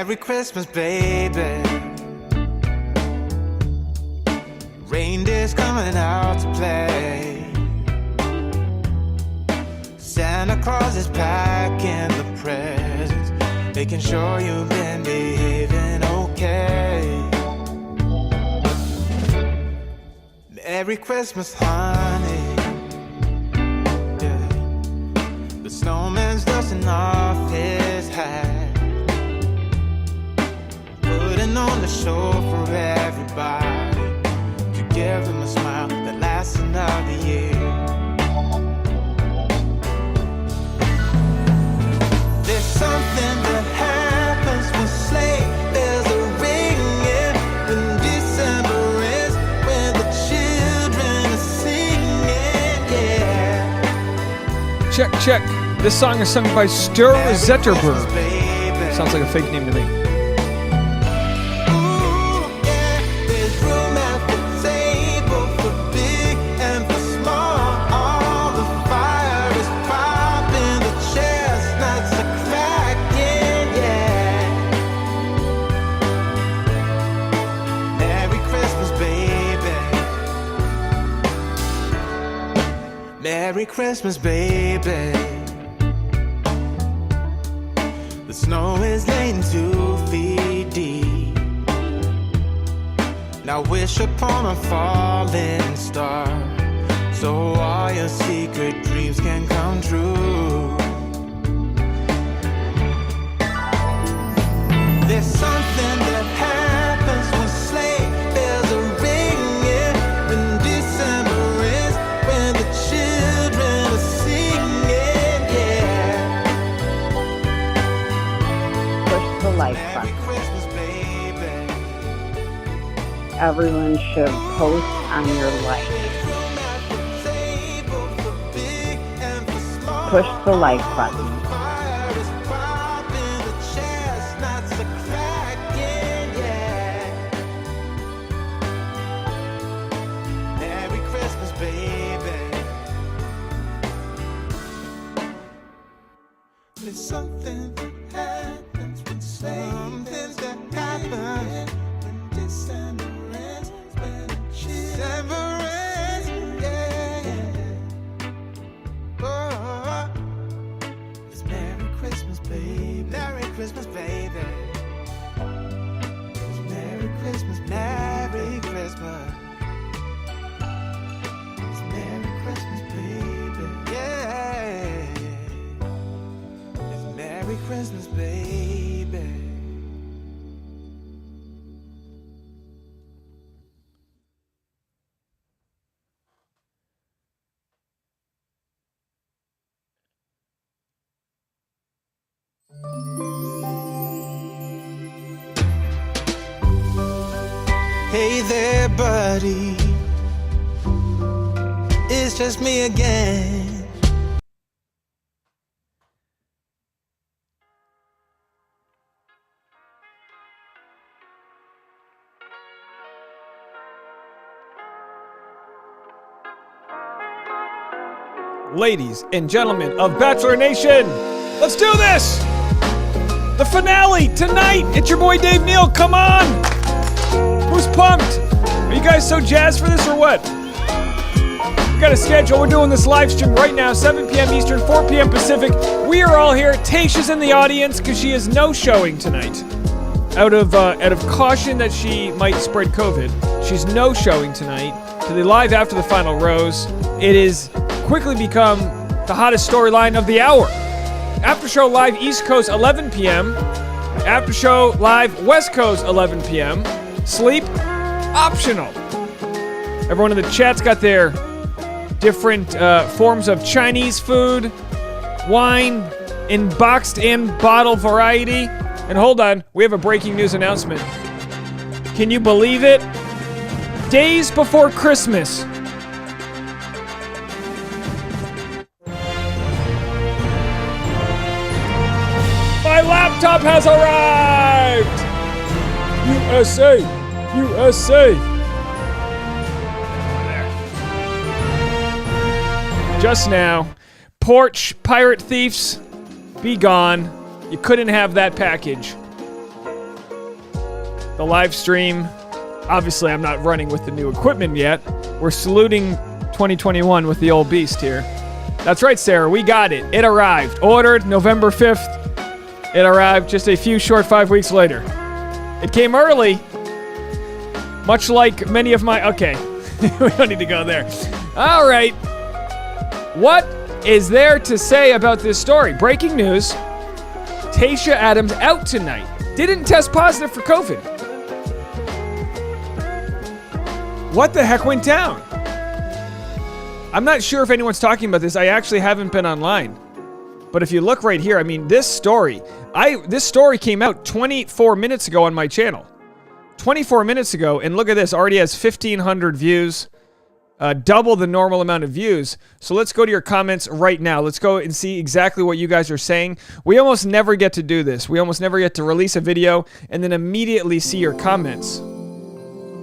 Merry Christmas, baby. Reindeer's coming out to play. Santa Claus is packing the presents, making sure you've been behaving okay. Merry Christmas, honey. Yeah. The snowman's dusting off his hat, putting on the show for everybody, to give them a smile that lasts another year. There's something that happens when sleigh bells are ringing, when December ends, when the children are singing, yeah. Check, check. This song is sung by Stur Zetterberg. Sounds like a fake name to me. Merry Christmas, baby. The snow is laying 2 feet deep. Now wish upon a falling star, so all your secret dreams can come true. There's something that happens when sleigh bells are ringing, when December is, when the children are singing, yeah. Push the like Merry button. Christmas, baby. Everyone should post on your like. Room at the table for big and for small. Push the like button. Fire is popping, the chestnuts are cracking, yeah. Merry Christmas, baby. There's something that happens when something that happens when December ends, when December ends, yeah. Oh, it's Merry Christmas, baby. Merry Christmas, baby. It's Merry Christmas, Merry Christmas. It's Merry Christmas, baby. Yeah. It's Merry Christmas, baby. Hey there, buddy. It's just me again. Ladies and gentlemen of Bachelor Nation, let's do this! The finale tonight! It's your boy Dave Neal, come on! Who's pumped? Are you guys so jazzed for this or what? We got a schedule. We're doing this live stream right now, 7 p.m. Eastern, 4 p.m. Pacific. We are all here. Tasha's in the audience because she is no-showing tonight. Out of caution that she might spread COVID, she's no-showing tonight to the live after the final rose. It is quickly become the hottest storyline of the hour. After show live East Coast 11 p.m. After show live West Coast 11 p.m. Sleep optional. Everyone in the chat's got their different forms of Chinese food, wine, in boxed and bottle variety. And hold on, we have a breaking news announcement. Can you believe it? Days before Christmas, my laptop has arrived! USA! USA! Just now, porch pirate thieves, be gone. You couldn't have that package. the live stream. Obviously, I'm not running with the new equipment yet. We're saluting 2021 with the old beast here. That's right, Sarah. We got it. It arrived. Ordered November 5th. It arrived just a few short 5 weeks later. It came early, much like many of my... Okay, we don't need to go there. All right. What is there to say about this story? Breaking news. Tayshia Adams out tonight. Didn't test positive for COVID. What the heck went down? I'm not sure if anyone's talking about this. I actually haven't been online. But if you look right here, I mean, this story came out 24 minutes ago on my channel. 24 minutes ago, and look at this, already has 1,500 views, double the normal amount of views. So let's go to your comments right now. Let's go and see exactly what you guys are saying. We almost never get to do this. We almost never get to release a video and then immediately see your comments.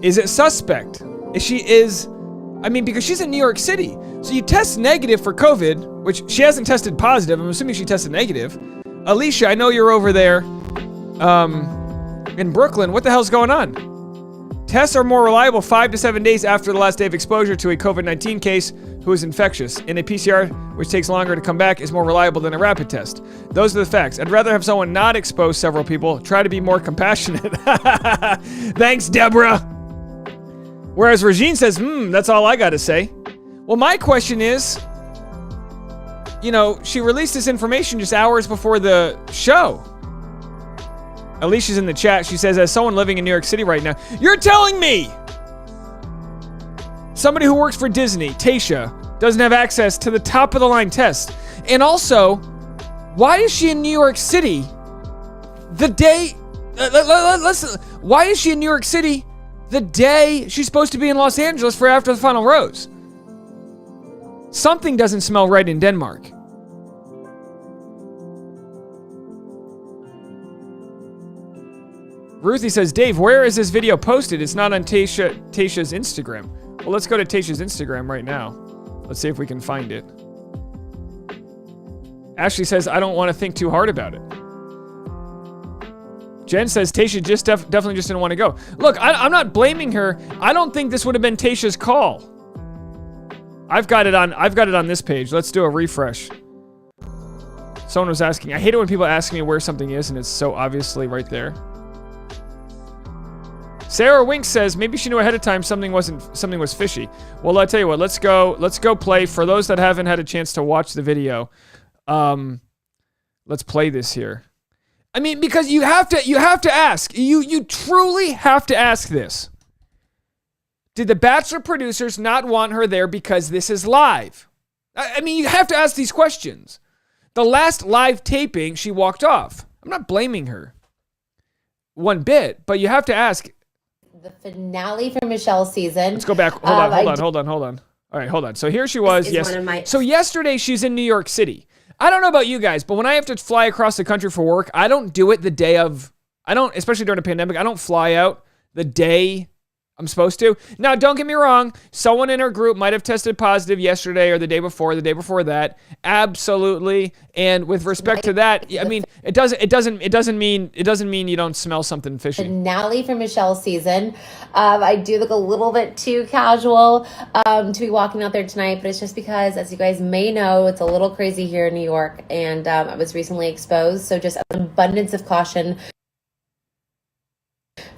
Is it suspect? Because she's in New York City. So you test negative for COVID, which she hasn't tested positive. I'm assuming she tested negative. Alicia, I know you're over there in Brooklyn. What the hell's going on? Tests are more reliable 5 to 7 days after the last day of exposure to a COVID-19 case who is infectious. And a PCR, which takes longer to come back, is more reliable than a rapid test. Those are the facts. I'd rather have someone not expose several people. Try to be more compassionate. Thanks, Deborah. Whereas Regine says, that's all I gotta say. Well, my question is, she released this information just hours before the show. Alicia's in the chat. She says, as someone living in New York City right now, you're telling me somebody who works for Disney, Tayshia, doesn't have access to the top of the line test. And also, why is she in New York City the day, why is she in New York City the day she's supposed to be in Los Angeles for after the final rose? Something doesn't smell right in Denmark. Ruthie says, Dave, where is this video posted? It's not on Tayshia's Instagram. Well, let's go to Tayshia's Instagram right now. Let's see if we can find it. Ashley says, I don't want to think too hard about it. Jen says Tayshia definitely just didn't want to go. Look, I'm not blaming her. I don't think this would have been Tayshia's call. I've got it on this page. Let's do a refresh. Someone was asking. I hate it when people ask me where something is and it's so obviously right there. Sarah Wink says maybe she knew ahead of time something was fishy. Well, I'll tell you what. Let's go play. For those that haven't had a chance to watch the video, let's play this here. I mean, because you have to ask. You truly have to ask this. Did the Bachelor producers not want her there because this is live? I mean, you have to ask these questions. The last live taping, she walked off. I'm not blaming her one bit, but you have to ask. The finale for Michelle's season. Let's go back. Hold on. All right, hold on. So here she was. So yesterday she's in New York City. I don't know about you guys, but when I have to fly across the country for work, I don't do it the day of. Especially during a pandemic, I don't fly out the day I'm supposed to. Now, don't get me wrong. Someone in her group might have tested positive yesterday or the day before that. Absolutely. And with respect to that, I mean, it doesn't mean you don't smell something fishy. Finale for Michelle's season. I do look a little bit too casual to be walking out there tonight, but it's just because, as you guys may know, it's a little crazy here in New York, and I was recently exposed. So just an abundance of caution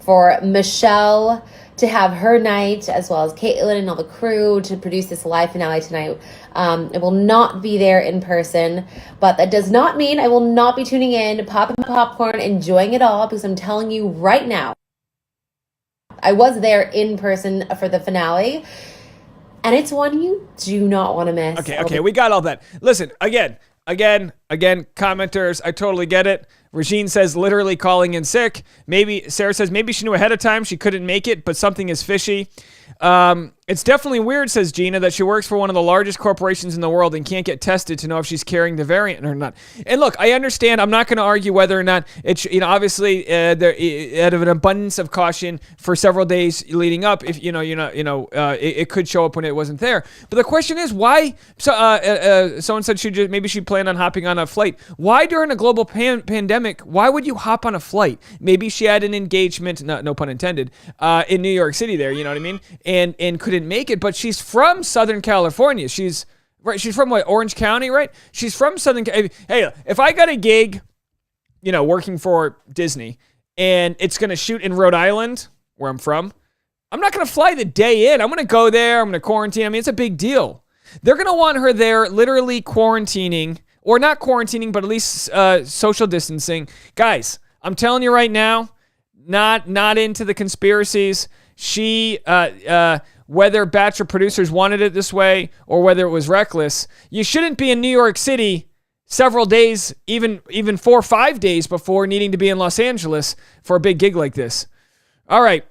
for Michelle to have her night, as well as Kaitlyn and all the crew to produce this live finale tonight. I will not be there in person, but that does not mean I will not be tuning in, popping popcorn, enjoying it all, because I'm telling you right now, I was there in person for the finale, and it's one you do not want to miss. Okay, we got all that. Listen, again, commenters, I totally get it. Regine says literally calling in sick. Maybe Sarah says maybe she knew ahead of time she couldn't make it, but something is fishy. It's It's definitely weird, says Gina, that she works for one of the largest corporations in the world and can't get tested to know if she's carrying the variant or not. And look, I understand. I'm not going to argue whether or not it's, obviously, out of an abundance of caution for several days leading up, if it could show up when it wasn't there. But the question is, why? Someone said maybe she planned on hopping on a flight. Why during a global pandemic? Why would you hop on a flight? Maybe she had an engagement, no pun intended, in New York City. There, you know what I mean, and couldn't make it, but she's from Southern California. She's from what, Orange County, right? She's from Southern. Hey, if I got a gig, working for Disney, and it's gonna shoot in Rhode Island, where I'm from, I'm not gonna fly the day in. I'm gonna go there. I'm gonna quarantine. I mean, it's a big deal. They're gonna want her there, literally quarantining, or not quarantining, but at least social distancing. Guys, I'm telling you right now, not into the conspiracies. She, whether Bachelor producers wanted it this way or whether it was reckless, you shouldn't be in New York City several days, even 4 or 5 days before needing to be in Los Angeles for a big gig like this. All right.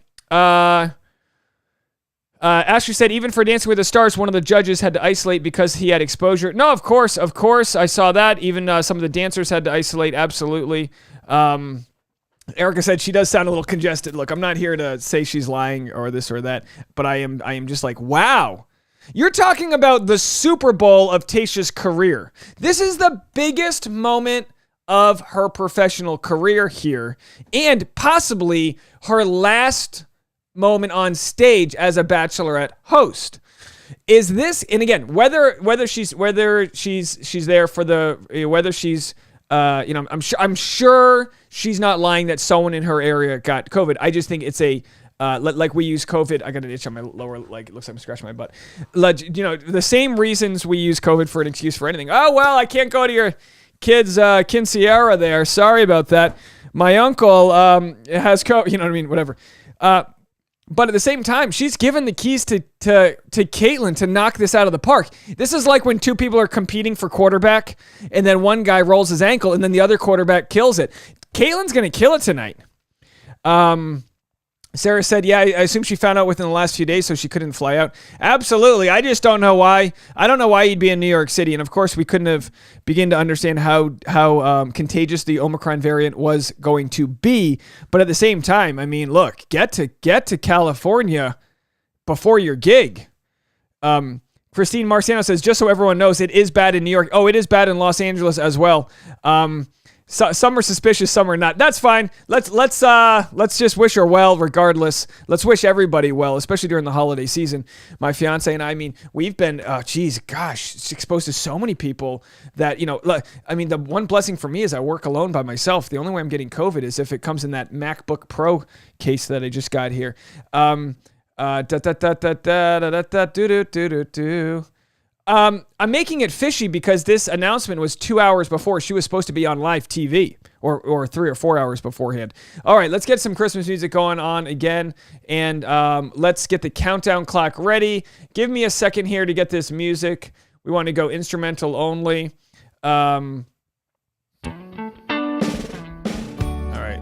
Ashley said, even for Dancing with the Stars, one of the judges had to isolate because he had exposure. No, of course. I saw that. Even some of the dancers had to isolate. Absolutely. Erica said she does sound a little congested. Look, I'm not here to say she's lying or this or that, but I am just like, wow. You're talking about the Super Bowl of Tayshia's career. This is the biggest moment of her professional career here, and possibly her last moment on stage as a Bachelorette host. Is this, and again, whether she's there for the, whether she's I'm sure she's not lying that someone in her area got COVID. I just think it's a like we use COVID. I got an itch on my lower leg. It looks like I'm scratching my butt. The same reasons we use COVID for an excuse for anything. Oh well, I can't go to your kid's quinceañera there. Sorry about that. My uncle has COVID. You know what I mean? Whatever. But at the same time, she's given the keys to Kaitlyn to knock this out of the park. This is like when two people are competing for quarterback, and then one guy rolls his ankle, and then the other quarterback kills it. Kaitlyn's going to kill it tonight. Sarah said, yeah, I assume she found out within the last few days, so she couldn't fly out. Absolutely. I just don't know why. I don't know why you'd be in New York City. And of course, we couldn't have begun to understand how contagious the Omicron variant was going to be. But at the same time, I mean, look, get to California before your gig. Christine Marciano says, just so everyone knows, it is bad in New York. Oh, it is bad in Los Angeles as well. So, some are suspicious, some are not. That's fine. Let's just wish her well regardless. Let's wish everybody well, especially during the holiday season. My fiance and I mean, we've been, exposed to so many people that, the one blessing for me is I work alone by myself. The only way I'm getting COVID is if it comes in that MacBook Pro case that I just got here. I'm making it fishy because this announcement was 2 hours before she was supposed to be on live TV, or 3 or 4 hours beforehand. All right, let's get some Christmas music going on again, and let's get the countdown clock ready. Give me a second here to get this music. We want to go instrumental only. All right.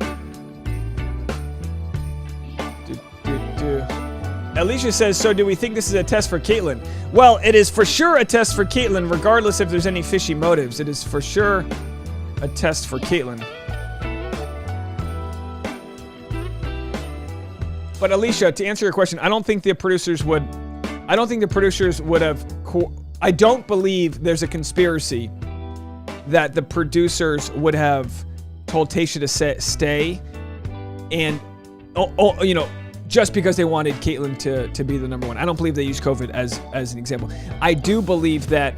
Alicia says, so do we think this is a test for Kaitlyn? Well, it is for sure a test for Kaitlyn, regardless if there's any fishy motives. It is for sure a test for Kaitlyn. But Alicia, to answer your question, I don't think the producers would have, I don't believe there's a conspiracy that the producers would have told Tayshia to stay and, just because they wanted Kaitlyn to be the number one. I don't believe they used COVID as an example. I do believe that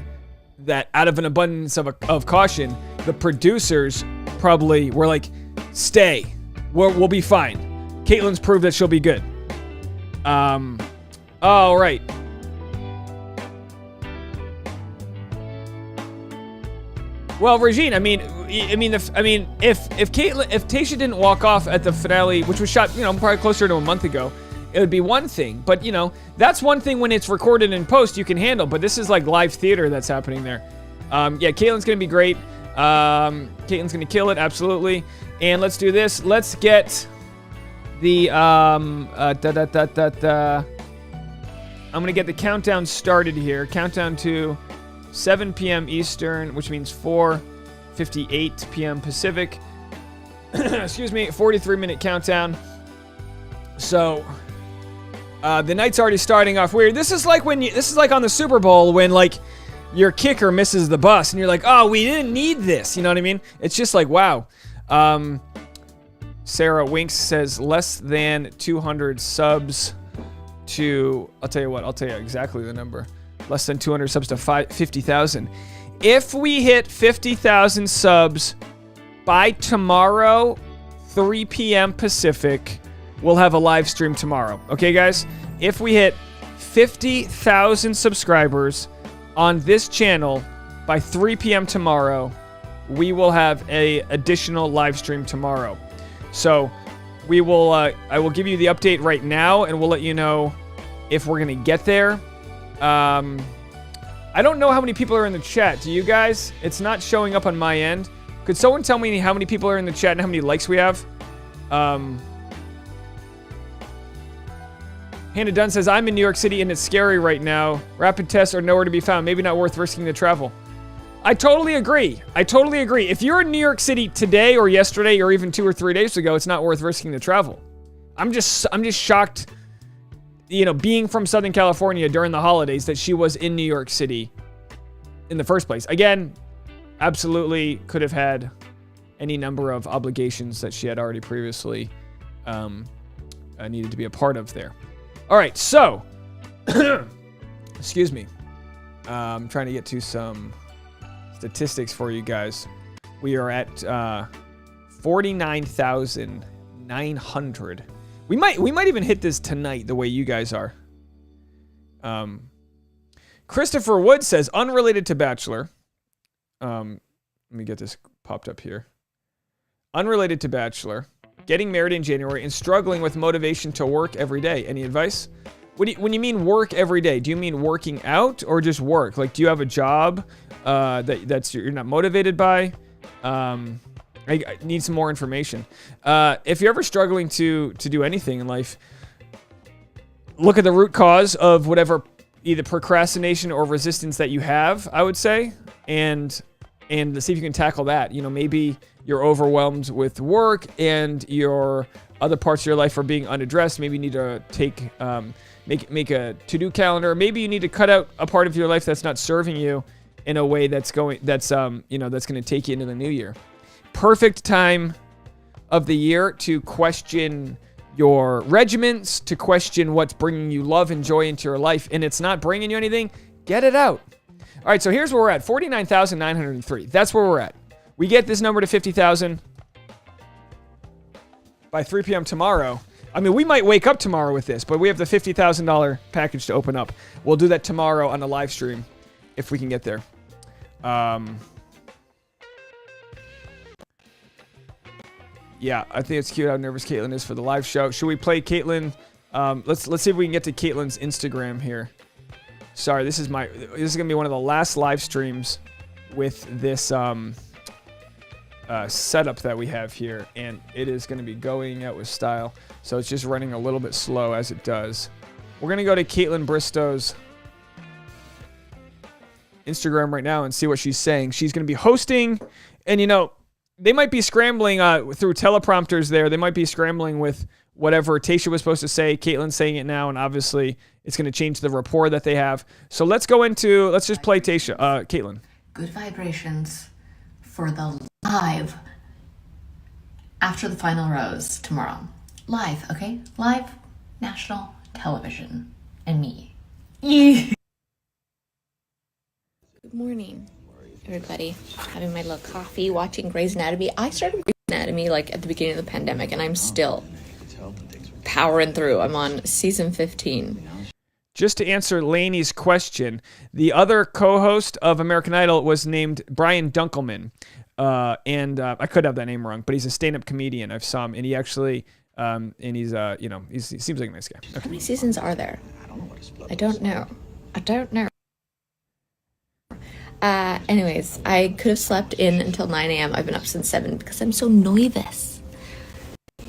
out of an abundance of caution, the producers probably were like, stay, we'll be fine. Kaitlyn's proved that she'll be good. All right. Well, Regine, if Tayshia didn't walk off at the finale, which was shot, probably closer to a month ago, it would be one thing. But that's one thing when it's recorded in post you can handle. But this is like live theater that's happening there. Kaitlyn's gonna be great. Kaitlyn's gonna kill it, absolutely. And let's do this. Let's get the I'm gonna get the countdown started here. Countdown to 7 p.m. Eastern, which means 4:58 p.m. Pacific. Excuse me, 43-minute countdown. So the night's already starting off weird. This is like on the Super Bowl when like your kicker misses the bus and you're like, oh, we didn't need this. You know what I mean? It's just like, wow. Sarah Winks says less than 200 subs to, I'll tell you exactly the number. Less than 200 subs to 50,000. If we hit 50,000 subs by tomorrow, 3 p.m. Pacific, we'll have a live stream tomorrow. Okay, guys? If we hit 50,000 subscribers on this channel by 3 p.m. tomorrow, we will have a additional live stream tomorrow. So we will. I will give you the update right now, and we'll let you know if we're gonna get there. I don't know how many people are in the chat. Do you guys? It's not showing up on my end. Could someone tell me how many people are in the chat and how many likes we have? Hannah Dunn says, I'm in New York City and it's scary right now. Rapid tests are nowhere to be found. Maybe not worth risking the travel. I totally agree. If you're in New York City today or yesterday or even 2 or 3 days ago, it's not worth risking the travel. I'm just shocked, you know, being from Southern California during the holidays, that she was in New York City in the first place. Again, absolutely could have had any number of obligations that she had already previously needed to be a part of there. All right, so, excuse me. I'm trying to get to some statistics for you guys. We are at 49,900. We might even hit this tonight the way you guys are. Christopher Wood says, unrelated to Bachelor. Let me get this popped up here. Unrelated to Bachelor. Getting married in January and struggling with motivation to work every day. Any advice? When you mean work every day, do you mean working out or just work? Like, do you have a job that's you're not motivated by? I need some more information. If you're ever struggling to do anything in life, look at the root cause of whatever either procrastination or resistance that you have, I would say, and see if you can tackle that. You know, maybe you're overwhelmed with work and your other parts of your life are being unaddressed. Maybe you need to make a to-do calendar. Maybe you need to cut out a part of your life that's not serving you in a way that's going to take you into the new year. Perfect time of the year to question your regiments, to question what's bringing you love and joy into your life, and it's not bringing you anything, get it out. All right, so here's where we're at, 49,903. That's where we're at. We get this number to 50,000 by 3 p.m. tomorrow. I mean, we might wake up tomorrow with this, but we have the $50,000 package to open up. We'll do that tomorrow on a live stream if we can get there. Yeah, I think it's cute how nervous Kaitlyn is for the live show. Should we play Kaitlyn? Let's see if we can get to Kaitlyn's Instagram here. Sorry, this is gonna be one of the last live streams with this setup that we have here, and it is gonna be going out with style. So it's just running a little bit slow as it does. We're gonna go to Kaitlyn Bristowe's Instagram right now and see what she's saying. She's gonna be hosting, and you know, they might be scrambling through teleprompters there. They might be scrambling with whatever Tayshia was supposed to say. Kaitlyn's saying it now, and obviously it's going to change the rapport that they have. So let's just play Tayshia. Kaitlyn. Good vibrations for the live after the final rose tomorrow. Live, okay? Live national television and me. Good morning, everybody. Having my little coffee, watching Grey's Anatomy. I started Grey's Anatomy like at the beginning of the pandemic, and I'm still powering through. I'm on season 15. Just to answer Lainey's question, the other co-host of American Idol was named Brian Dunkelman, and I could have that name wrong, but he's a stand-up comedian. I've saw him, and he actually, and he's, he seems like a nice guy. Okay. How many seasons are there? I don't know. Anyways, I could have slept in until 9 a.m. I've been up since 7 because I'm so nervous.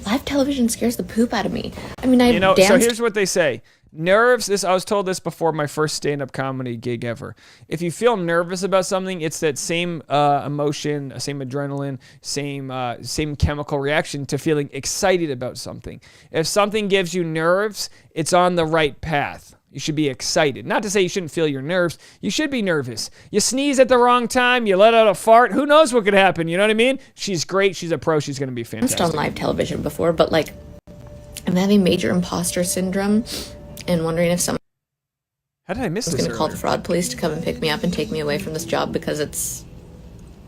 Live television scares the poop out of me. I mean, so here's what they say. Nerves, I was told this before my first stand-up comedy gig ever. If you feel nervous about something, it's that same emotion, same adrenaline, same chemical reaction to feeling excited about something. If something gives you nerves, it's on the right path. You should be excited. Not to say you shouldn't feel your nerves. You should be nervous. You sneeze at the wrong time, you let out a fart, who knows what could happen, you know what I mean? She's great, she's a pro, she's going to be fantastic. On live television before, but like, I'm having major imposter syndrome and wondering if someone How did I miss is this going to call earlier? the fraud police to come and pick me up and take me away from this job because it's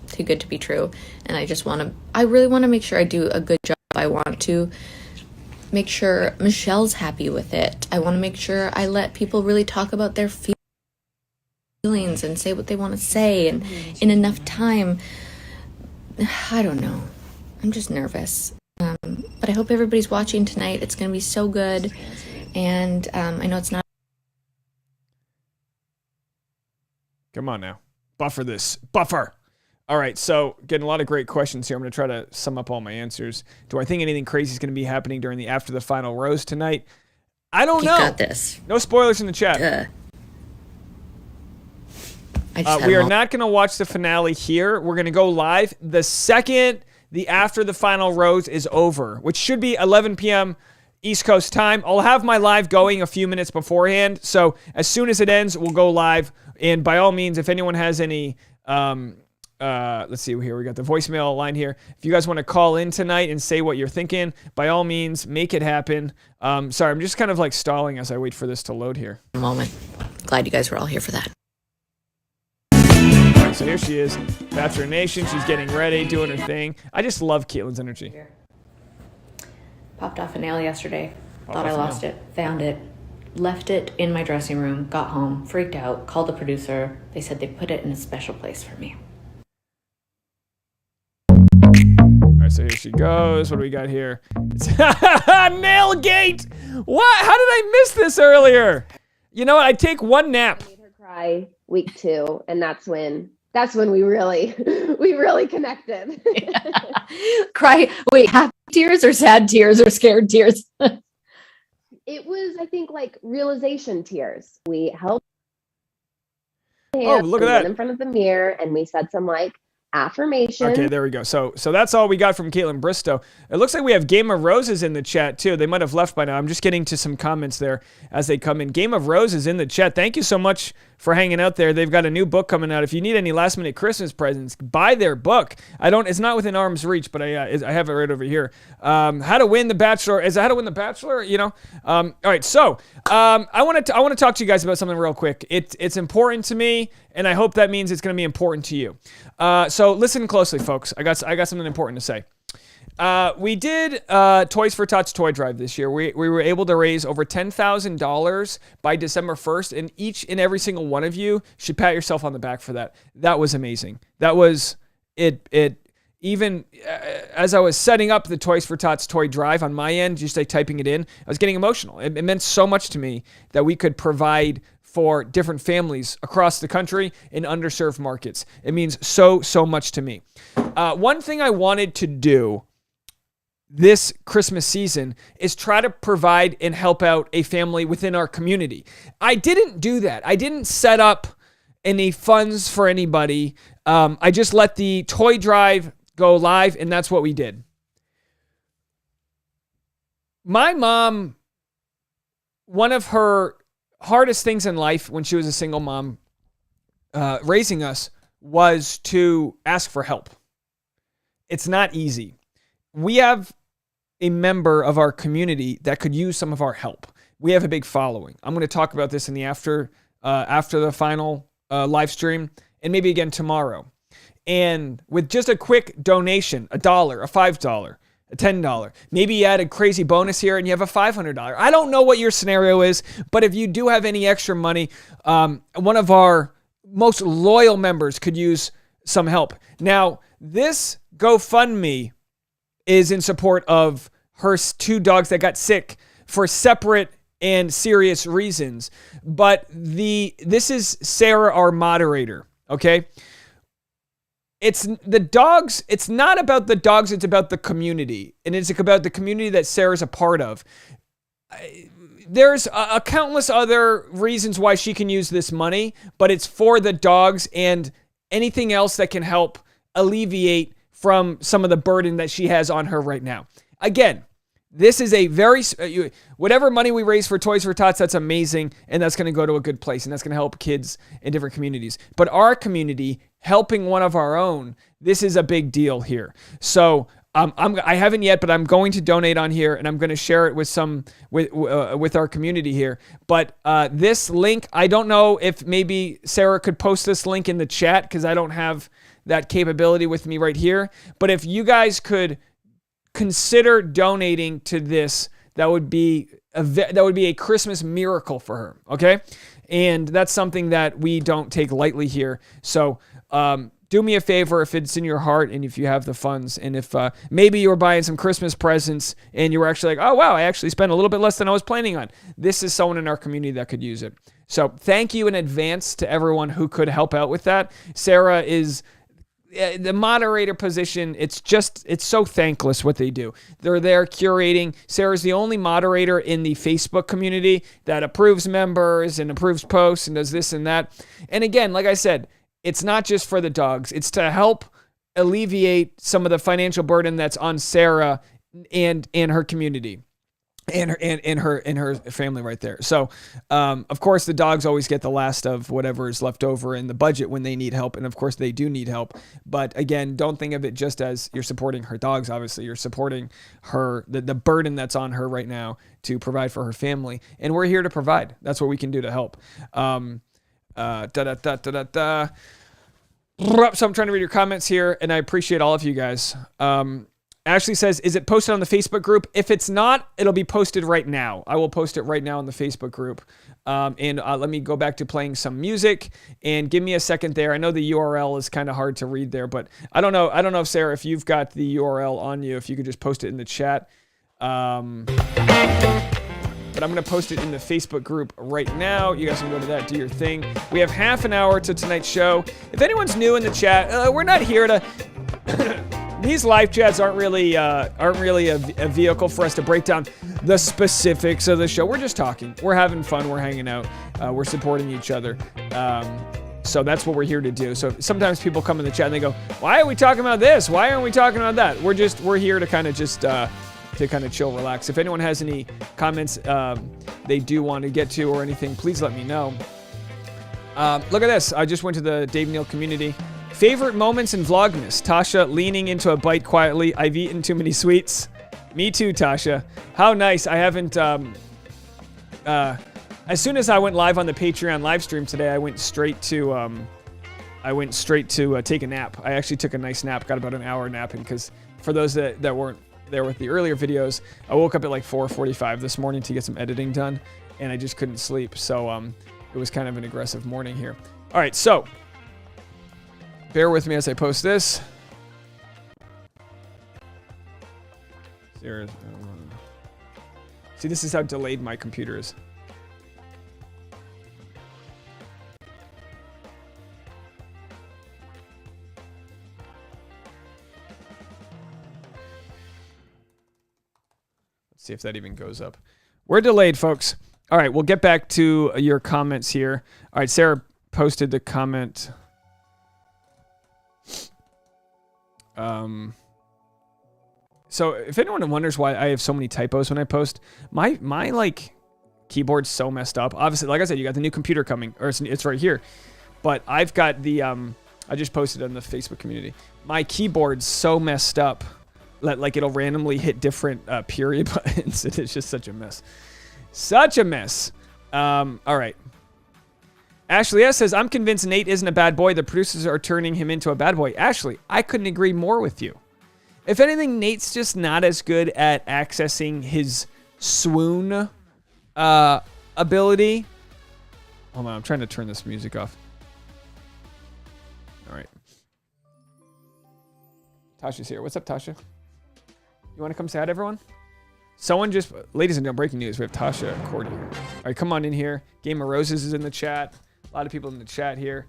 too good to be true. And I really want to make sure I do a good job. I want to make sure Michelle's happy with it. I want to make sure I let people really talk about their feelings and say what they want to say and in enough time. I don't know. I'm just nervous. But I hope everybody's watching tonight. It's going to be so good. And I know it's not. Come on now. Buffer this. Buffer. All right, so getting a lot of great questions here. I'm going to try to sum up all my answers. Do I think anything crazy is going to be happening during the After the Final Rose tonight? I don't know. You got this. No spoilers in the chat. We are not going to watch the finale here. We're going to go live the second the After the Final Rose is over, which should be 11 p.m. East Coast time. I'll have my live going a few minutes beforehand. So as soon as it ends, we'll go live. And by all means, if anyone has any, let's see here. We got the voicemail line here. If you guys want to call in tonight and say what you're thinking, by all means, make it happen. Sorry, I'm just kind of like stalling as I wait for this to load here. Moment. Glad you guys were all here for that. All right, so here she is, Bachelor Nation. She's getting ready, doing her thing. I just love Kaitlyn's energy. Popped off a nail yesterday. Popped Thought I off a lost nail. it. Found it. Left it in my dressing room. Got home. Freaked out. Called the producer. They said they put it in a special place for me. All right, so here she goes. What do we got here? It's Nailgate! What? How did I miss this earlier? You know what? I take one nap. Made her cry week 2, and that's when we really connected. Cry. Wait, happy tears or sad tears or scared tears? It was, I think, like realization tears. We held hands, Oh, look at we that. went in front of the mirror, and we said some like affirmation. Okay, there we go. So that's all we got from Kaitlyn Bristowe. It looks like we have Game of Roses in the chat too. They might have left by now. I'm just getting to some comments there as they come in. Game of Roses in the chat. Thank you so much for hanging out there. They've got a new book coming out. If you need any last minute Christmas presents, buy their book. It's not within arm's reach, but I have it right over here. How to Win the Bachelor. Is it How to Win the Bachelor? You know. All right. So I want to talk to you guys about something real quick. It's important to me, and I hope that means it's going to be important to you. So listen closely, folks. I got something important to say. We did Toys for Tots toy drive this year. We were able to raise over $10,000 by December 1st, and each and every single one of you should pat yourself on the back for that. That was amazing. That was it. Even as I was setting up the Toys for Tots toy drive on my end, just like typing it in, I was getting emotional. It meant so much to me that we could provide for different families across the country in underserved markets. It means so much to me. One thing I wanted to do this Christmas season is try to provide and help out a family within our community. I didn't do that. I didn't set up any funds for anybody. I just let the toy drive go live, and that's what we did. My mom, one of her hardest things in life when she was a single mom raising us was to ask for help. It's not easy. We have a member of our community that could use some of our help. We have a big following. I'm going to talk about this in the after the final live stream, and maybe again tomorrow. And with just a quick donation, $1, a $5, a $10, maybe you add a crazy bonus here and you have a $500. I don't know what your scenario is, but if you do have any extra money, one of our most loyal members could use some help. Now, this GoFundMe is in support of her 2 dogs that got sick for separate and serious reasons. But this is Sarah, our moderator, okay? It's the dogs. It's not about the dogs. It's about the community. And it's about the community that Sarah's a part of. there's a countless other reasons why she can use this money, but it's for the dogs and anything else that can help alleviate from some of the burden that she has on her right now. Again, this is a very, whatever money we raise for Toys for Tots, that's amazing, and that's going to go to a good place, and that's going to help kids in different communities. But our community, helping one of our own, this is a big deal here. So I haven't yet, but I'm going to donate on here, and I'm going to share it with our community here. But this link, I don't know if maybe Sarah could post this link in the chat, because I don't have that capability with me right here. But if you guys could consider donating to this, that would be a Christmas miracle for her. Okay, and that's something that we don't take lightly here. So do me a favor if it's in your heart and if you have the funds, and if maybe you were buying some Christmas presents and you were actually like, oh wow, I actually spent a little bit less than I was planning on. This is someone in our community that could use it. So thank you in advance to everyone who could help out with that. Sarah is the moderator position. It's so thankless what they do. They're there curating. Sarah's the only moderator in the Facebook community that approves members and approves posts and does this and that. And again, like I said, it's not just for the dogs. It's to help alleviate some of the financial burden that's on Sarah and her community. And her family right there. So, of course, the dogs always get the last of whatever is left over in the budget when they need help. And, of course, they do need help. But, again, don't think of it just as you're supporting her dogs, obviously. You're supporting her, the burden that's on her right now to provide for her family. And we're here to provide. That's what we can do to help. So I'm trying to read your comments here, and I appreciate all of you guys. Ashley says, is it posted on the Facebook group? If it's not, it'll be posted right now. I will post it right now on the Facebook group. And let me go back to playing some music and give me a second there. I know the URL is kind of hard to read there, but I don't know if Sarah, if you've got the URL on you, if you could just post it in the chat. But I'm going to post it in the Facebook group right now. You guys can go to that, do your thing. We have half an hour to tonight's show. If anyone's new in the chat, we're not here to... These live chats aren't really a vehicle for us to break down the specifics of the show. We're just talking. We're having fun. We're hanging out. We're supporting each other. So that's what we're here to do. So sometimes people come in the chat and they go, "Why are we talking about this? Why aren't we talking about that?" We're here to kind of just to kind of chill, relax. If anyone has any comments they do want to get to or anything, please let me know. Look at this. I just went to the Dave Neal community. Favorite moments in Vlogmas. Tasha leaning into a bite quietly. I've eaten too many sweets. Me too, Tasha. How nice. I haven't... as soon as I went live on the Patreon live stream today, I went straight to take a nap. I actually took a nice nap. Got about an hour napping because for those that weren't there with the earlier videos, I woke up at like 4:45 this morning to get some editing done, and I just couldn't sleep. So it was kind of an aggressive morning here. All right, so... bear with me as I post this. See, this is how delayed my computer is. Let's see if that even goes up. We're delayed, folks. All right, we'll get back to your comments here. All right, Sarah posted the comment... So if anyone wonders why I have so many typos when I post, my like keyboard's so messed up. Obviously, like I said, you got the new computer coming, or it's right here. But I've got the I just posted it on the Facebook community. My keyboard's so messed up that like it'll randomly hit different period buttons. It's just such a mess. Such a mess. All right. Ashley S says, I'm convinced Nate isn't a bad boy. The producers are turning him into a bad boy. Ashley, I couldn't agree more with you. If anything, Nate's just not as good at accessing his swoon ability. Hold on, I'm trying to turn this music off. All right. Tasha's here. What's up, Tasha? You want to come say hi to everyone? Someone just... Ladies and gentlemen, breaking news. We have Tasha Cordy here. All right, come on in here. Game of Roses is in the chat. A lot of people in the chat here.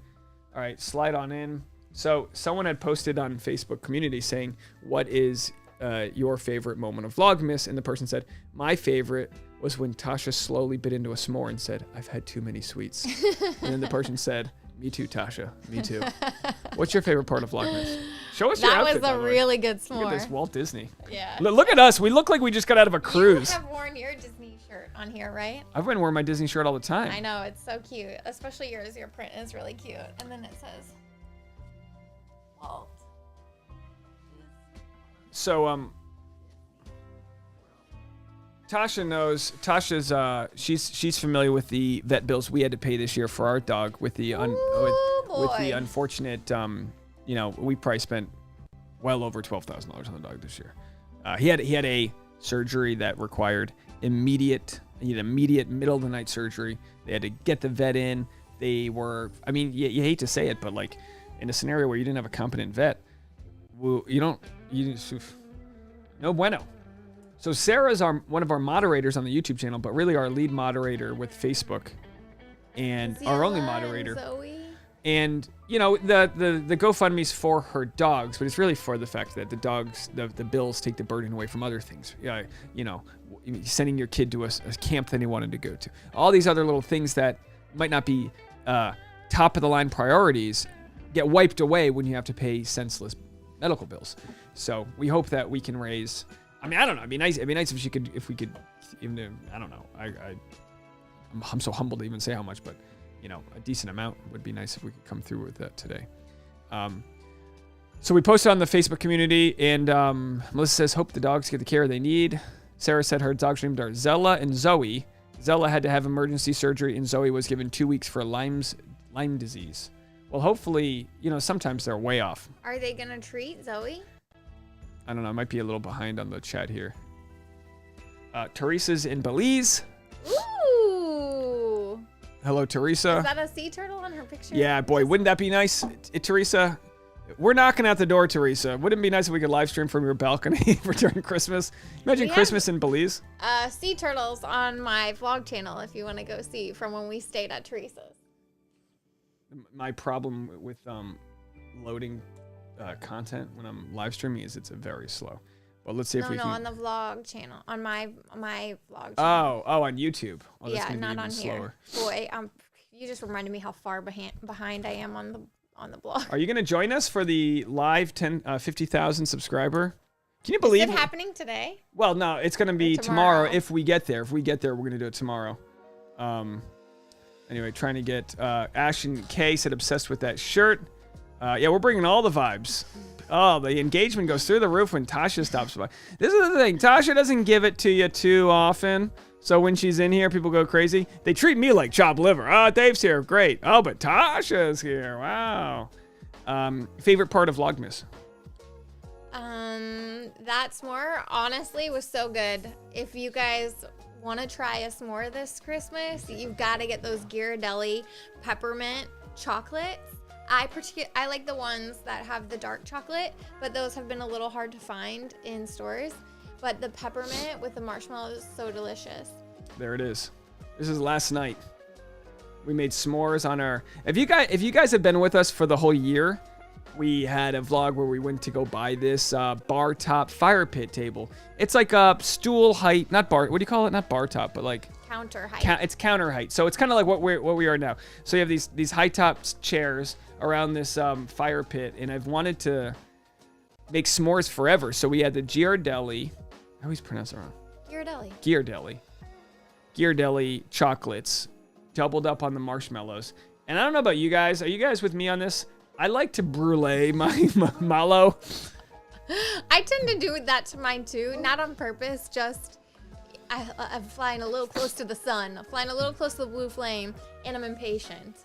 All right, slide on in. So someone had posted on Facebook community saying, what is your favorite moment of Vlogmas? And the person said, my favorite was when Tasha slowly bit into a s'more and said, "I've had too many sweets." And then the person said, "Me too, Tasha. Me too." What's your favorite part of Vlogmas? Show us your That outfit, was by a the way. really good Look at this s'more. Walt Disney. Yeah. Look at us. We look like we just got out of a cruise. You have worn your Disney shirt on here, right? I've been wearing my Disney shirt all the time. I know, it's so cute. Especially yours. Your print is really cute. And then it says Walt. So Tasha knows. Tasha's she's familiar with the vet bills we had to pay this year for our dog with the with the boy. unfortunate we probably spent well over $12,000 on the dog this year. He had a surgery that required immediate middle of the night surgery. They had to get the vet in. They were, I mean, you hate to say it, but like in a scenario where you didn't have a competent vet, no bueno. So Sarah's one of our moderators on the YouTube channel, but really our lead moderator with Facebook and our only moderator. Zoe. And the GoFundMe's for her dogs, but it's really for the fact that the dogs, the bills take the burden away from other things. Sending your kid to a camp that he wanted to go to. All these other little things that might not be top of the line priorities get wiped away when you have to pay senseless medical bills. So we hope that we can raise. I mean, I don't know. It'd be nice if we could, even. I don't know. I'm so humbled to even say how much, but a decent amount would be nice if we could come through with that today. So we posted on the Facebook community, and Melissa says, "Hope the dogs get the care they need." Sarah said her dogs named are Zella and Zoe. Zella had to have emergency surgery, and Zoe was given 2 weeks for Lyme disease. Well, hopefully, sometimes they're way off. Are they gonna treat Zoe? I don't know. I might be a little behind on the chat here. Teresa's in Belize. Ooh. Hello, Teresa. Is that a sea turtle on her picture? Yeah, boy, wouldn't that be nice, Teresa? We're knocking at the door, Teresa. Wouldn't it be nice if we could live stream from your balcony for during Christmas? Imagine Christmas in Belize. Sea turtles on my vlog channel if you want to go see from when we stayed at Teresa's. My problem with loading content when I'm live streaming is it's very slow. Well, let's see if we can. No, on the vlog channel, on my vlog channel. Oh, on YouTube. Oh, that's yeah, gonna not be on even here. slower. Boy, you just reminded me how far behind I am on the blog. Are you gonna join us for the live 50,000 subscriber? Can you believe Is it happening today? Well, no, it's gonna be tomorrow if we get there. If we get there, we're gonna do it tomorrow. Anyway, trying to get Ash and Kay said obsessed with that shirt. Yeah, we're bringing all the vibes. Oh, the engagement goes through the roof when Tasha stops by. This is the thing. Tasha doesn't give it to you too often. So when she's in here, people go crazy. They treat me like chopped liver. Oh, Dave's here. Great. Oh, but Tasha's here. Wow. Favorite part of Vlogmas? That s'more honestly was so good. If you guys want to try a s'more this Christmas, you've got to get those Ghirardelli peppermint chocolates. I like the ones that have the dark chocolate, but those have been a little hard to find in stores. But the peppermint with the marshmallows is so delicious. There it is. This is last night. We made s'mores on our. If you guys have been with us for the whole year, we had a vlog where we went to go buy this bar top fire pit table. It's like a stool height, not bar. What do you call it? Not bar top, but like counter height. It's counter height. So it's kind of like what we are now. So you have these high top chairs around this fire pit, and I've wanted to make s'mores forever. So we had the Ghirardelli. I always pronounce it wrong. Ghirardelli chocolates, doubled up on the marshmallows. And I don't know about you guys. Are you guys with me on this? I like to brulee my mallow. I tend to do that to mine too, not on purpose, just I'm flying a little close to the sun, flying a little close to the blue flame, and I'm impatient.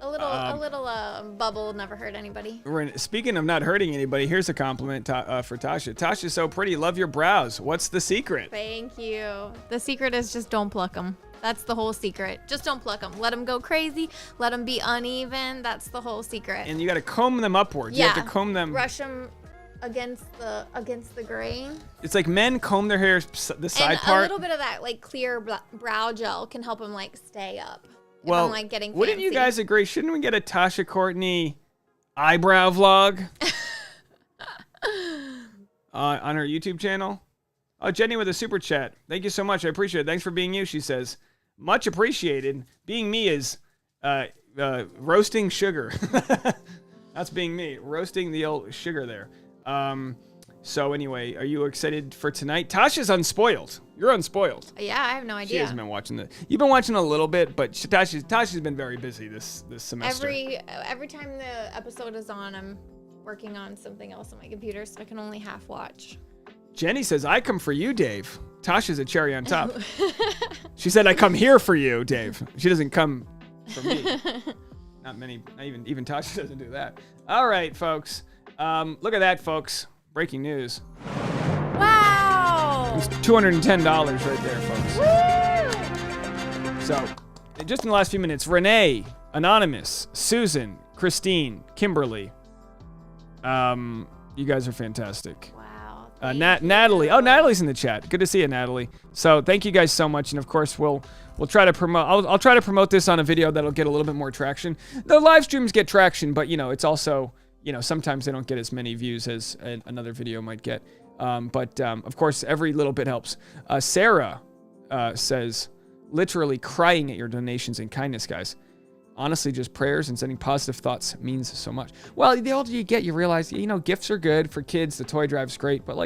A little bubble never hurt anybody. Speaking of not hurting anybody, here's a compliment for Tasha. Tasha's so pretty. Love your brows. What's the secret? Thank you. The secret is just don't pluck them. That's the whole secret. Just don't pluck them. Let them go crazy. Let them be uneven. That's the whole secret. And you got to comb them upwards. Yeah. You have to comb them. Brush them against the grain. It's like men comb their hair the side part. And a little bit of that like clear brow gel can help them like stay up. Well, I'm, like, getting wouldn't you fancy. guys agree? Shouldn't we get a Tasha Courtney eyebrow vlog on her YouTube channel? Oh, Jenny with a super chat. Thank you so much. I appreciate it. Thanks for being you, she says. Much appreciated. Being me is roasting sugar. That's being me. Roasting the old sugar there. So anyway, are you excited for tonight? Tasha's unspoiled. You're unspoiled. Yeah, I have no She idea. hasn't been watching the. You've been watching a little bit, but Tasha's been very busy this semester. Every time the episode is on, I'm working on something else on my computer, so I can only half watch. Jenny says, "I come for you, Dave." Tasha's a cherry on top. She said, "I come here for you, Dave." She doesn't come for me. Not even Tasha doesn't do that. All right, folks. Look at that, folks. Breaking news. Wow! It's $210 right there, folks. Woo! So, just in the last few minutes, Renee, Anonymous, Susan, Christine, Kimberly. You guys are fantastic. Wow. Natalie. Oh, Natalie's in the chat. Good to see you, Natalie. So thank you guys so much, and of course we'll try to promote. I'll try to promote this on a video that'll get a little bit more traction. The live streams get traction, but it's also sometimes they don't get as many views as another video might get. But of course every little bit helps. Sarah says, literally crying at your donations and kindness, guys. Honestly, just prayers and sending positive thoughts means so much. Well, the older you get, you realize, gifts are good for kids. The toy drive's great, but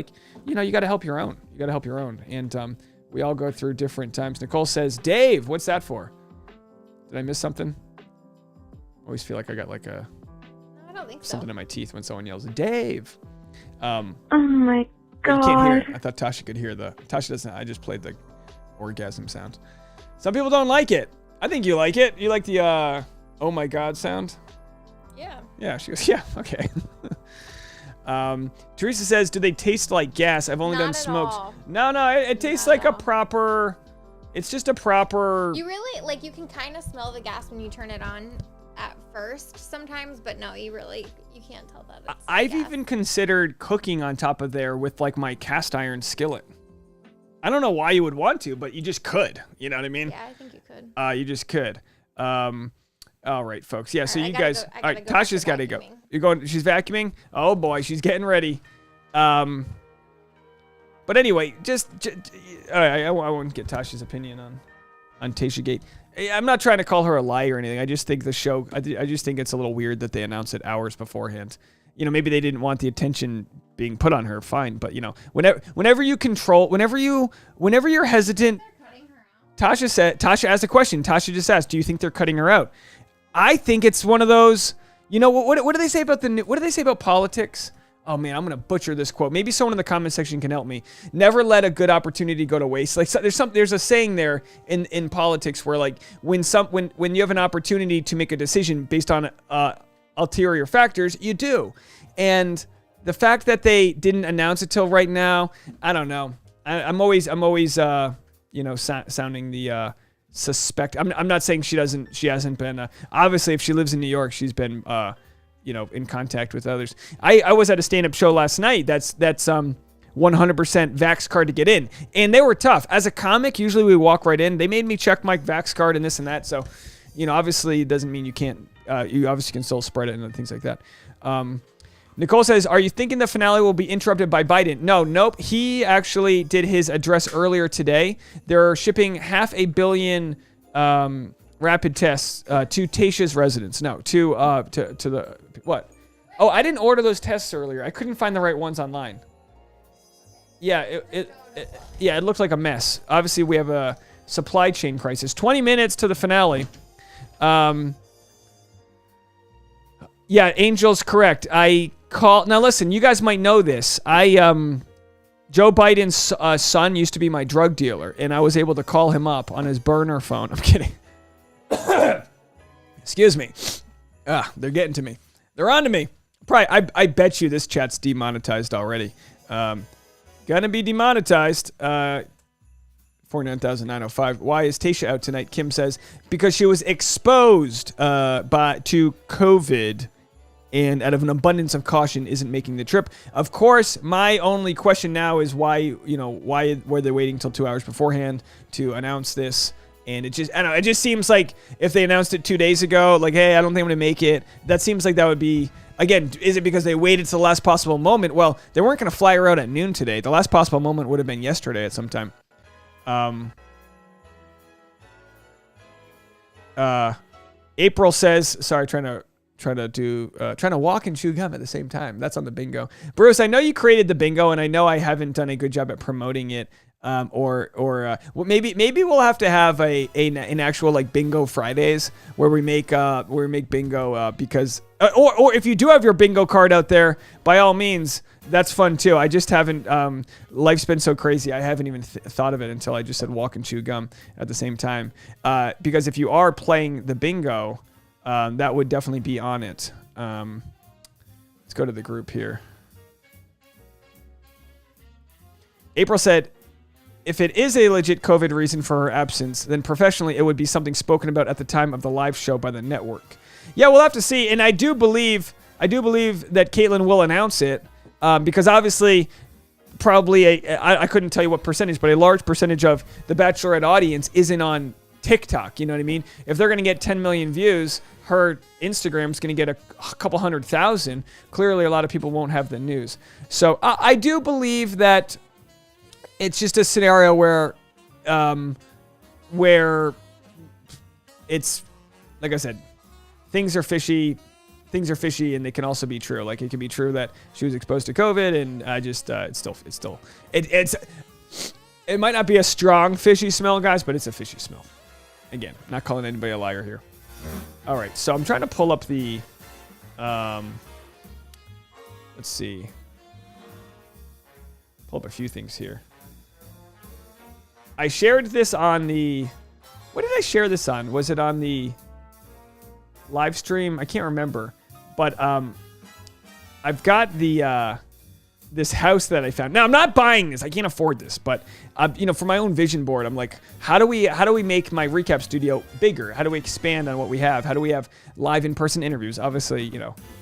you got to help your own. You got to help your own. And we all go through different times. Nicole says, Dave, what's that for? Did I miss something? Always feel like I got No, I don't think so. something in my teeth when someone yells, Dave. Oh my God. You can't hear it. I thought Tasha could hear Tasha doesn't. I just played the orgasm sound. Some people don't like it. I think you like it. You like the oh my God sound? Yeah. Yeah, she goes, yeah, okay. Teresa says, do they taste like gas? I've only Not done at smokes. all. No, it tastes Not like at a all. proper, it's just a proper, You really, you can kind of smell the gas when you turn it on at first sometimes, but no, you can't tell that it's I've gas. even considered cooking on top of there with my cast iron skillet. I don't know why you would want to, but you just could. You know what I mean? Yeah, I think you could. You just could. All right, folks. Yeah, so All right, you I gotta guys. go- I All gotta right, go back to Tasha's got to go. vacuuming. You're going. She's vacuuming. Oh boy, she's getting ready. But anyway, just all right, I won't get Tasha's opinion on Tayshia Gate. I'm not trying to call her a liar or anything. I just think the show. I just think it's a little weird that they announce it hours beforehand. Maybe they didn't want the attention being put on her. Fine, but whenever you're hesitant. Tasha asked a question. Tasha just asked, do you think they're cutting her out? I think it's one of those, what do they say about what do they say about politics? Oh man, I'm going to butcher this quote. Maybe someone in the comment section can help me. Never let a good opportunity go to waste. There's a saying there in politics where when you have an opportunity to make a decision based on ulterior factors, you do. And the fact that they didn't announce it till right now, I don't know. I'm always sounding the suspect. I'm not saying she hasn't been. Obviously, if she lives in New York, she's been, in contact with others. I was at a stand-up show last night. That's 100% Vax card to get in, and they were tough. As a comic, usually we walk right in. They made me check my Vax card and this and that. So, obviously, it doesn't mean you can't. You obviously can still spread it and things like that. Nicole says, are you thinking the finale will be interrupted by Biden? Nope. He actually did his address earlier today. They're shipping 500 million rapid tests to Tayshia's residence. No, to the, what? Oh, I didn't order those tests earlier. I couldn't find the right ones online. Yeah, it looked like a mess. Obviously, we have a supply chain crisis. 20 minutes to the finale. Yeah, Angel's correct. Now listen, you guys might know this. Joe Biden's son used to be my drug dealer, and I was able to call him up on his burner phone. I'm kidding. Excuse me. They're getting to me. They're on to me. Probably, I bet you this chat's demonetized already. Gonna be demonetized. 49,905. Why is Tayshia out tonight? Kim says, because she was exposed to COVID, and out of an abundance of caution isn't making the trip. Of course, my only question now is why were they waiting until 2 hours beforehand to announce this? And it just seems like if they announced it 2 days ago, hey, I don't think I'm gonna make it. That seems like that would be Again, is it because they waited to the last possible moment? Well, they weren't going to fly her out at noon today. The last possible moment would have been yesterday at some time. April says, sorry, trying to walk and chew gum at the same time. That's on the bingo. Bruce, I know you created the bingo, and I know I haven't done a good job at promoting it. Well, maybe we'll have to have an actual like bingo Fridays where we make bingo because or if you do have your bingo card out there, by all means, that's fun too. I just haven't. Life's been so crazy. I haven't even thought of it until I just said walk and chew gum at the same time. Because if you are playing the bingo, that would definitely be on it. Let's go to the group here. April said, if it is a legit COVID reason for her absence, then professionally it would be something spoken about at the time of the live show by the network. Yeah, we'll have to see. And I do believe that Kaitlyn will announce it because obviously probably I couldn't tell you what percentage, but a large percentage of the Bachelorette audience isn't on TikTok. You know what I mean? If they're going to get 10 million views, her Instagram's going to get a couple 100,000. Clearly, a lot of people won't have the news. So I do believe that it's just a scenario where it's, like I said, things are fishy, and they can also be true. Like it can be true that she was exposed to COVID, and it might not be a strong fishy smell, guys, but it's a fishy smell. Again, not calling anybody a liar here. All right, so I'm trying to pull up the, let's see, pull up a few things here. I shared this on the, what did I share this on? Was it on the live stream? I can't remember, but I've got the this house that I found. Now I'm not buying this. I can't afford this, but for my own vision board, I'm like, how do we make my recap studio bigger? How do we expand on what we have? How do we have live in-person interviews? Obviously,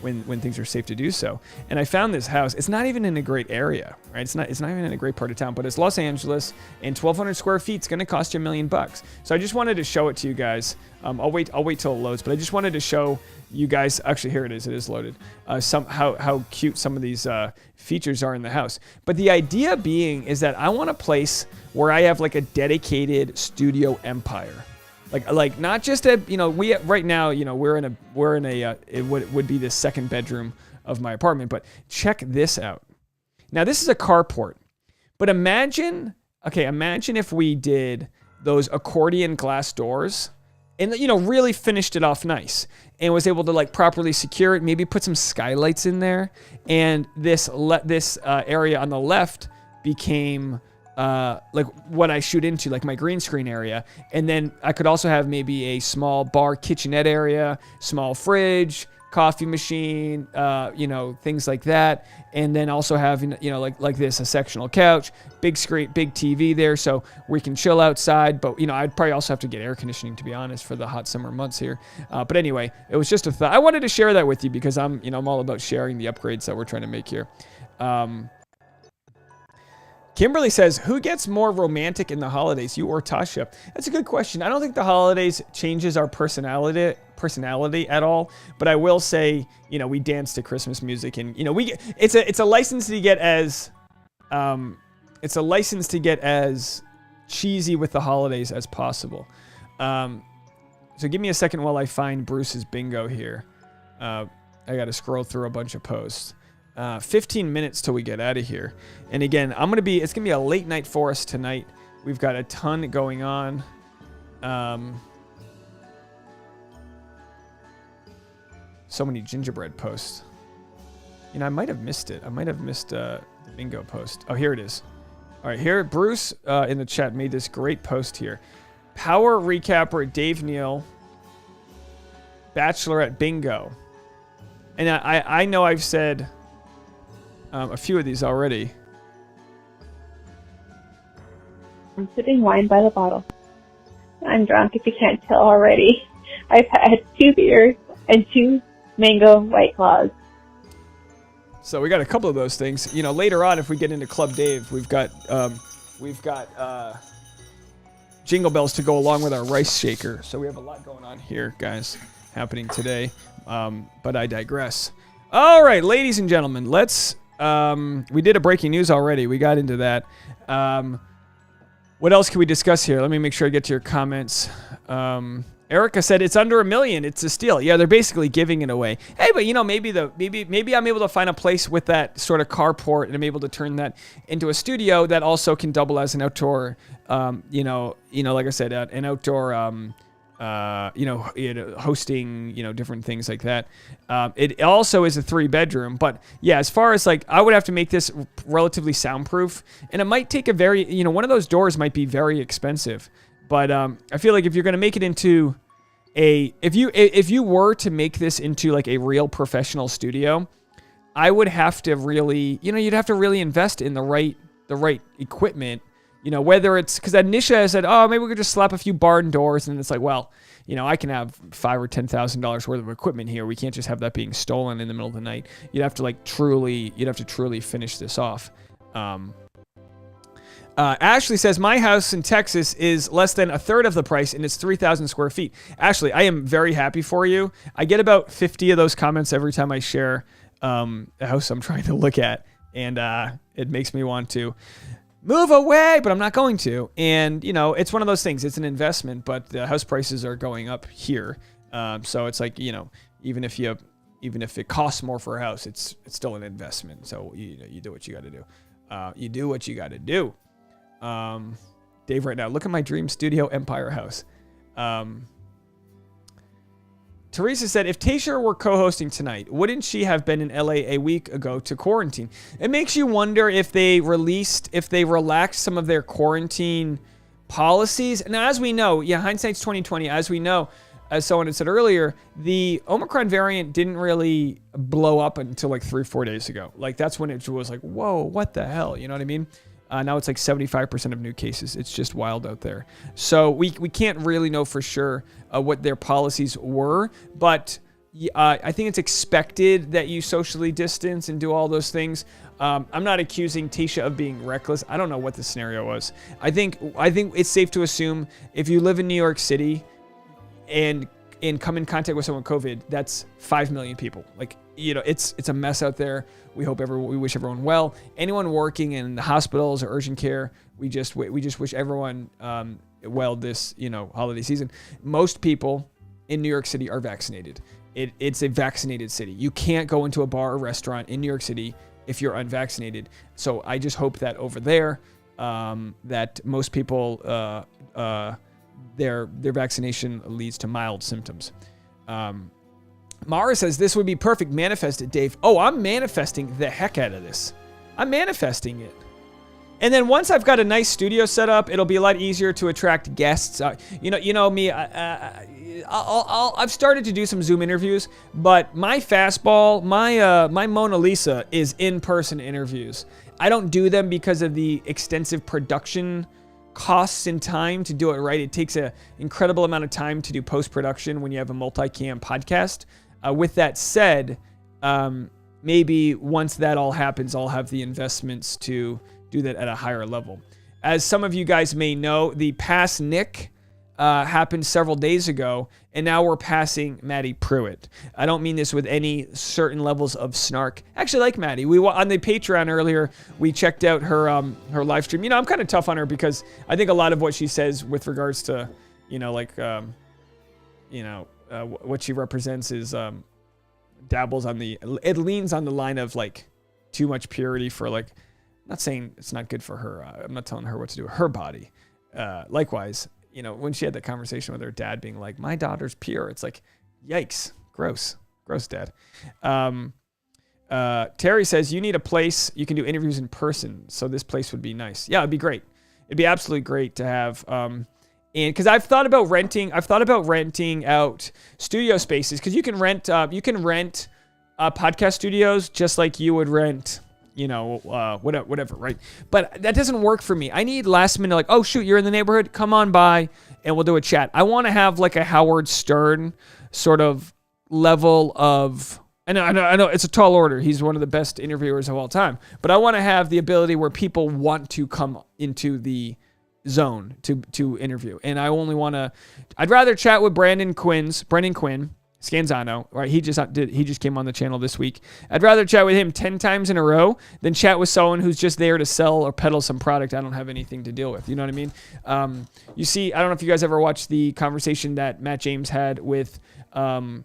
when things are safe to do so. And I found this house. It's not even in a great area, right? It's not even in a great part of town, but it's Los Angeles, and 1,200 square feet is going to cost you $1 million. So I just wanted to show it to you guys. I'll wait till it loads, but I just wanted to show you guys. Actually, here it is. It is loaded. How cute some of these features are in the house. But the idea being is that I want a place where I have like a dedicated studio empire. Like not just a, we right now, we're in a it would be the second bedroom of my apartment, but check this out. Now this is a carport, but imagine if we did those accordion glass doors and, really finished it off nice and was able to like properly secure it, maybe put some skylights in there. And this area on the left became like what I shoot into, like my green screen area. And then I could also have maybe a small bar kitchenette area, small fridge, coffee machine, things like that. And then also have, like this, a sectional couch, big screen, big TV there, so we can chill outside. But, I'd probably also have to get air conditioning, to be honest, for the hot summer months here. But anyway, it was just a thought. I wanted to share that with you because I'm all about sharing the upgrades that we're trying to make here. Kimberly says, who gets more romantic in the holidays, you or Tasha? That's a good question. I don't think the holidays changes our personality at all, but I will say, we dance to Christmas music, and it's a license to get as cheesy with the holidays as possible. So give me a second while I find Bruce's bingo here. I got to scroll through a bunch of posts. 15 minutes till we get out of here. And again, it's going to be a late night for us tonight. We've got a ton going on. So many gingerbread posts. I might have missed it. I might have missed the bingo post. Oh, here it is. All right, here, Bruce in the chat made this great post here. Power recapper Dave Neal, Bachelorette bingo. And I know I've said a few of these already. I'm sipping wine by the bottle. I'm drunk, if you can't tell already. I've had 2 beers and 2 mango White Claws. So we got a couple of those things. Later on, if we get into Club Dave, we've got jingle bells to go along with our rice shaker. So we have a lot going on here, guys, happening today. But I digress. All right, ladies and gentlemen, let's. We did a breaking news already. We got into that. What else can we discuss here? Let me make sure I get to your comments. Erica said it's under $1 million. It's a steal. Yeah, they're basically giving it away. Hey, but maybe I'm able to find a place with that sort of carport, and I'm able to turn that into a studio that also can double as an outdoor. Like I said, an outdoor. Hosting, different things like that. It also is a 3-bedroom, but yeah, as far as I would have to make this relatively soundproof, and it might take a very, one of those doors might be very expensive, but I feel like if you're going to make it into if you were to make this into like a real professional studio, I would have to really, you'd have to really invest in the right equipment. Whether it's because Nisha said, oh, maybe we could just slap a few barn doors, and it's like, well, I can have $5,000 or $10,000 worth of equipment here. We can't just have that being stolen in the middle of the night. You'd have to truly finish this off. Ashley says, my house in Texas is less than a third of the price, and it's 3,000 square feet. Ashley, I am very happy for you. I get about 50 of those comments every time I share a house I'm trying to look at, and it makes me want to move away, but I'm not going to. And, it's one of those things. It's an investment, but the house prices are going up here. So it's like, even if it costs more for a house, it's still an investment. So, you do what you got to do. You do what you got to do. Dave, right now, look at my dream studio Empire house. Teresa said, if Tayshia were co-hosting tonight, wouldn't she have been in LA a week ago to quarantine? It makes you wonder if they relaxed some of their quarantine policies. And as we know, hindsight's 2020. As we know, as someone had said earlier, the Omicron variant didn't really blow up until like 3-4 days ago. Like that's when it was like, whoa, what the hell? You know what I mean? Now it's like 75% of new cases. It's just wild out there. So we can't really know for sure what their policies were, but I think it's expected that you socially distance and do all those things. I'm not accusing Tayshia of being reckless. I don't know what the scenario was. I think it's safe to assume if you live in New York City and come in contact with someone with COVID, that's 5 million people. Like, it's a mess out there. We wish everyone well. Anyone working in the hospitals or urgent care, we just wish everyone well this holiday season. Most people in New York City are vaccinated. It's a vaccinated city. You can't go into a bar or restaurant in New York City if you're unvaccinated. So I just hope that over there, that most people their vaccination leads to mild symptoms. Mara says, this would be perfect. Manifest it, Dave. Oh, I'm manifesting the heck out of this. I'm manifesting it. And then once I've got a nice studio set up, it'll be a lot easier to attract guests. You know me. I've started to do some Zoom interviews, but my fastball, my Mona Lisa is in-person interviews. I don't do them because of the extensive production costs and time to do it right. It takes an incredible amount of time to do post-production when you have a multi-cam podcast. With that said, maybe once that all happens, I'll have the investments to do that at a higher level. As some of you guys may know, the Pass Nick happened several days ago, and now we're passing Maddie Pruitt. I don't mean this with any certain levels of snark. Actually, like Maddie, on the Patreon earlier, we checked out her live stream. I'm kind of tough on her because I think a lot of what she says with regards to, what she represents is it leans on the line of like too much purity for like. I'm not saying it's not good for her. I'm not telling her what to do with her body. Likewise, when she had that conversation with her dad being like, my daughter's pure. It's like, yikes. Gross, dad. Terry says, you need a place you can do interviews in person. So this place would be nice. Yeah, it'd be great. It'd be absolutely great to have, and because I've thought about renting out studio spaces, because you can rent podcast studios just like you would rent, whatever, right? But that doesn't work for me. I need last minute, like, oh shoot, you're in the neighborhood, come on by and we'll do a chat. I want to have like a Howard Stern sort of level of, I know it's a tall order. He's one of the best interviewers of all time, but I want to have the ability where people want to come into the zone to interview. And I only want to, I'd rather chat with Brendan Quinn Scanzano, right? He just came on the channel this week. I'd rather chat with him 10 times in a row than chat with someone who's just there to sell or peddle some product I don't have anything to deal with. You know what I mean? You see, I don't know if you guys ever watched the conversation that Matt James had with, I'm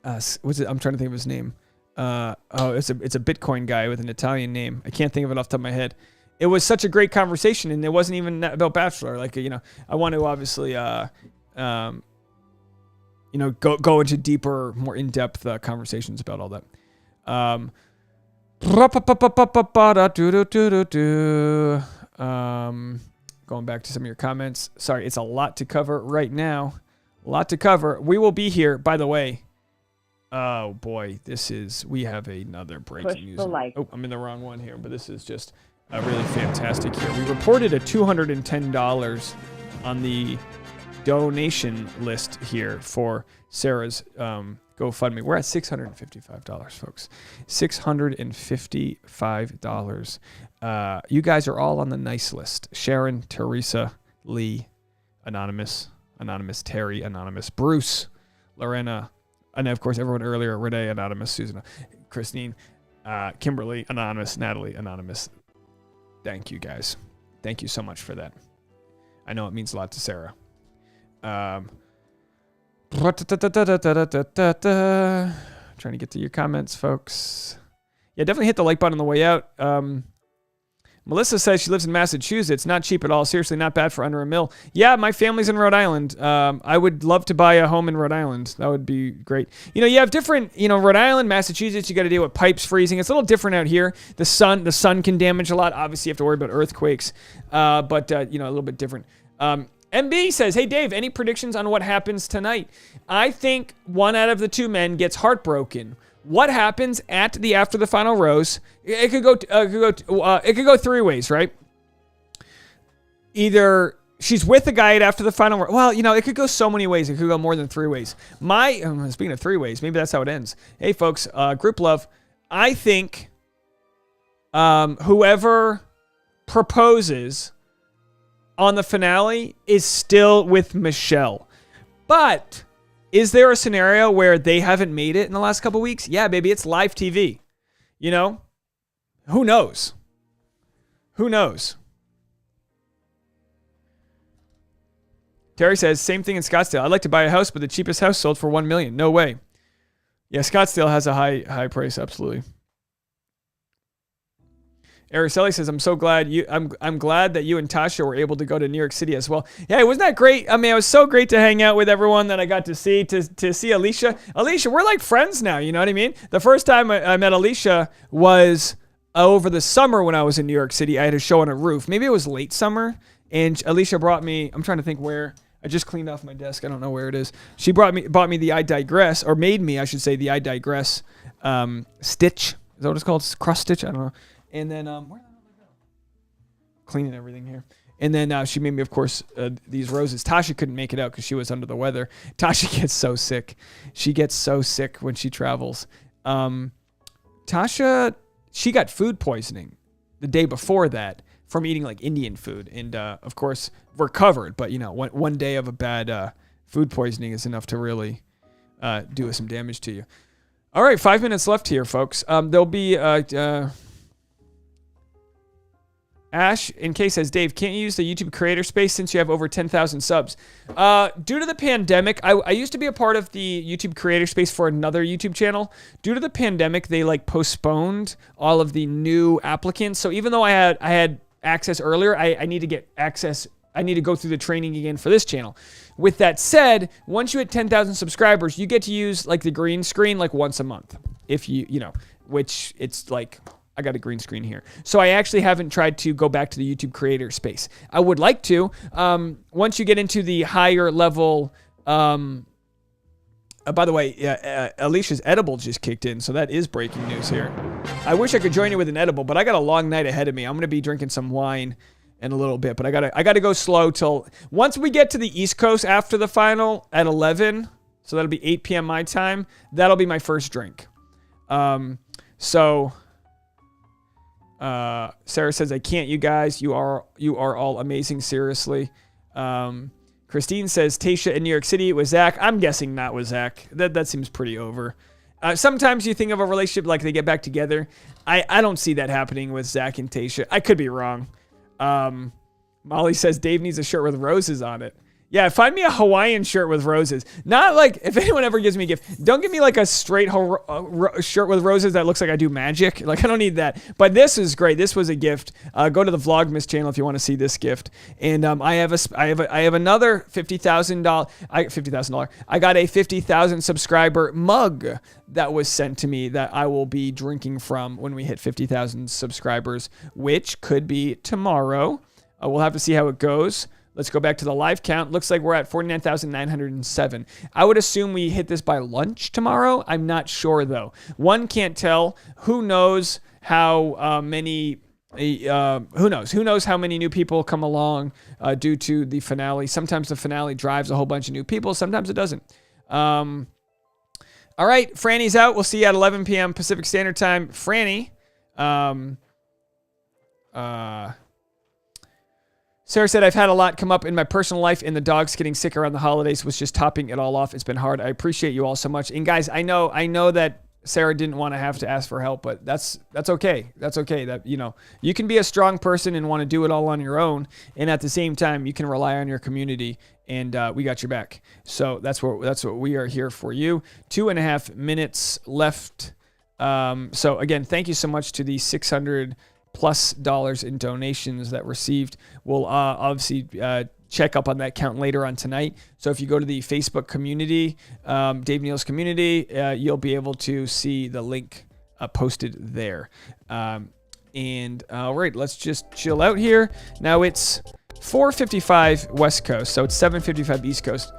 trying to think of his name. It's a Bitcoin guy with an Italian name. I can't think of it off the top of my head. It was such a great conversation, and it wasn't even about Bachelor. Like, you know, I want to obviously, go into deeper, more in-depth conversations about all that. Going back to some of your comments. Sorry, it's a lot to cover right now. A lot to cover. We will be here, by the way. Oh boy, we have another breaking news. Oh, I'm in the wrong one here, but this is just really fantastic here. We reported a $210 on the donation list here for Sarah's GoFundMe. We're at $655, folks. $655. You guys are all on the nice list. Sharon, Teresa, Lee, Anonymous, Terry, Anonymous, Bruce, Lorena, and of course everyone earlier, Renee, Anonymous, Susan, Christine, Kimberly, Anonymous, Natalie, Anonymous. Thank you guys. Thank you so much for that. I know it means a lot to Sarah. Trying to get to your comments, folks. Yeah, definitely hit the like button on the way out. Melissa says she lives in Massachusetts. Not cheap at all. Seriously, not bad for under $1 million. Yeah, my family's in Rhode Island. I would love to buy a home in Rhode Island. That would be great. You know, you have different, Rhode Island, Massachusetts, you got to deal with pipes freezing. It's a little different out here. The sun can damage a lot. Obviously, you have to worry about earthquakes. But a little bit different. MB says, hey, Dave, any predictions on what happens tonight? I think one out of the two men gets heartbroken. What happens after the final rose? It could go three ways, right? Either she's with the guy after the final rose. Well, it could go so many ways. It could go more than three ways. Speaking of three ways, maybe that's how it ends. Hey, folks, group love. I think whoever proposes on the finale is still with Michelle. But is there a scenario where they haven't made it in the last couple weeks? Yeah, baby, it's live TV. Who knows? Who knows? Terry says, same thing in Scottsdale. I'd like to buy a house, but the cheapest house sold for $1 million. No way. Yeah, Scottsdale has a high price, absolutely. Araceli says, I'm so glad I'm glad that you and Tasha were able to go to New York City as well. Yeah, wasn't that great? I mean, it was so great to hang out with everyone that I got to see, to see Alicia. Alicia, we're like friends now, you know what I mean? The first time I met Alicia was over the summer when I was in New York City. I had a show on a roof. Maybe it was late summer, and Alicia brought me, I'm trying to think where. I just cleaned off my desk. I don't know where it is. She bought me the I Digress, or made me, I should say, the I Digress stitch. Is that what it's called? Cross stitch? I don't know. And then, where the hell did I go? Cleaning everything here. And then she made me, of course, these roses. Tasha couldn't make it out because she was under the weather. Tasha gets so sick. She gets so sick when she travels. Tasha, she got food poisoning the day before that from eating like Indian food. And, of course, recovered. But, one day of a bad food poisoning is enough to really do some damage to you. All right, 5 minutes left here, folks. There'll be... Ash in K says, Dave, can't you use the YouTube creator space since you have over 10,000 subs? Due to the pandemic, I used to be a part of the YouTube creator space for another YouTube channel. Due to the pandemic, they postponed all of the new applicants. So even though I had access earlier, I need to get access. I need to go through the training again for this channel. With that said, once you hit 10,000 subscribers, you get to use the green screen once a month. If which it's I got a green screen here. So I actually haven't tried to go back to the YouTube creator space. I would like to. Once you get into the higher level, by the way, Alicia's edible just kicked in, so that is breaking news here. I wish I could join you with an edible, but I got a long night ahead of me. I'm going to be drinking some wine in a little bit, but I got to go slow till once we get to the East Coast after the final at 11, so that'll be 8 p.m. my time. That'll be my first drink. Sarah says, I can't, you guys. You are all amazing, seriously. Christine says Tayshia in New York City with Zach. I'm guessing not with Zach. That seems pretty over. Sometimes you think of a relationship like they get back together. I don't see that happening with Zach and Tayshia. I could be wrong. Molly says Dave needs a shirt with roses on it. Yeah, find me a Hawaiian shirt with roses. Not like, if anyone ever gives me a gift, don't give me like a straight shirt with roses that looks like I do magic. Like, I don't need that. But this is great. This was a gift. Go to the Vlogmas channel if you want to see this gift. And I have another $50,000. I got a 50,000 subscriber mug that was sent to me that I will be drinking from when we hit 50,000 subscribers, which could be tomorrow. We'll have to see how it goes. Let's go back to the live count. Looks like we're at 49,907. I would assume we hit this by lunch tomorrow. I'm not sure, though. One can't tell. Who knows how many... who knows? Who knows how many new people come along due to the finale? Sometimes the finale drives a whole bunch of new people. Sometimes it doesn't. All right, Franny's out. We'll see you at 11 p.m. Pacific Standard Time. Franny... Sarah said, I've had a lot come up in my personal life, and the dogs getting sick around the holidays was just topping it all off. It's been hard. I appreciate you all so much. And guys, I know that Sarah didn't want to have to ask for help, but that's okay. That's okay. That, you know, you can be a strong person and want to do it all on your own, and at the same time, you can rely on your community, and we got your back. So that's what we are here for you. 2.5 minutes left. So again, thank you so much to the $600+ in donations that received. We'll obviously check up on that count later on tonight. So if you go to the Facebook community, Dave Neal's community, you'll be able to see the link posted there. And all right, let's just chill out here. Now it's 4:55 West Coast, so it's 7:55 East Coast.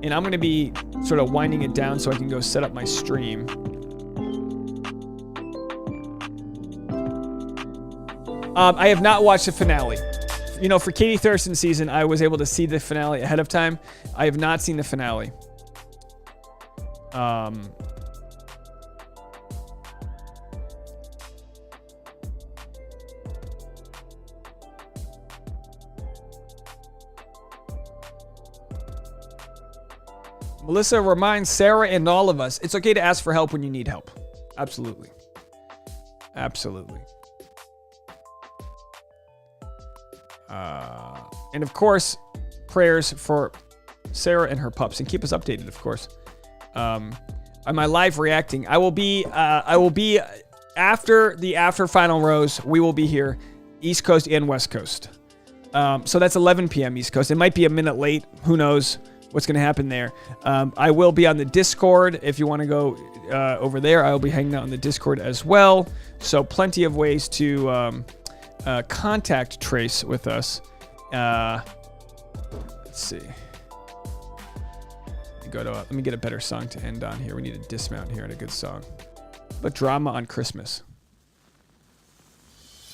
And I'm going to be sort of winding it down so I can go set up my stream. I have not watched the finale. You know, for Katie Thurston's season, I was able to see the finale ahead of time. I have not seen the finale. Melissa reminds Sarah and all of us, it's okay to ask for help when you need help. Absolutely. Absolutely. And of course, prayers for Sarah and her pups, and keep us updated, of course. On my live reacting, I will be after the final rose. We will be here, East Coast and West Coast. So that's 11 p.m. East Coast. It might be a minute late. Who knows what's going to happen there? I will be on the Discord. If you want to go over there, I will be hanging out on the Discord as well. So plenty of ways to contact Trace with us. Let's see. Let me get a better song to end on here. We need a dismount here and a good song. But drama on Christmas.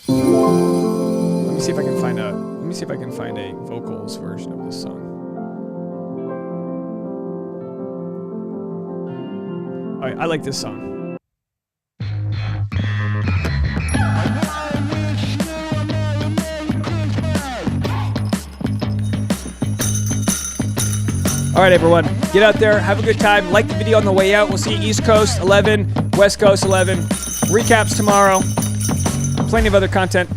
Let me see if I can find a vocals version of this song. All right, I like this song. All right, everyone, get out there, have a good time. Like the video on the way out. We'll see you East Coast 11, West Coast 11. Recaps tomorrow. Plenty of other content.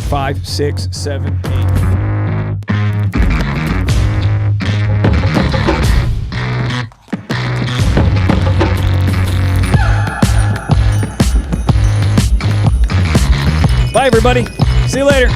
Five, 6, 7, 8. Bye, everybody. See you later.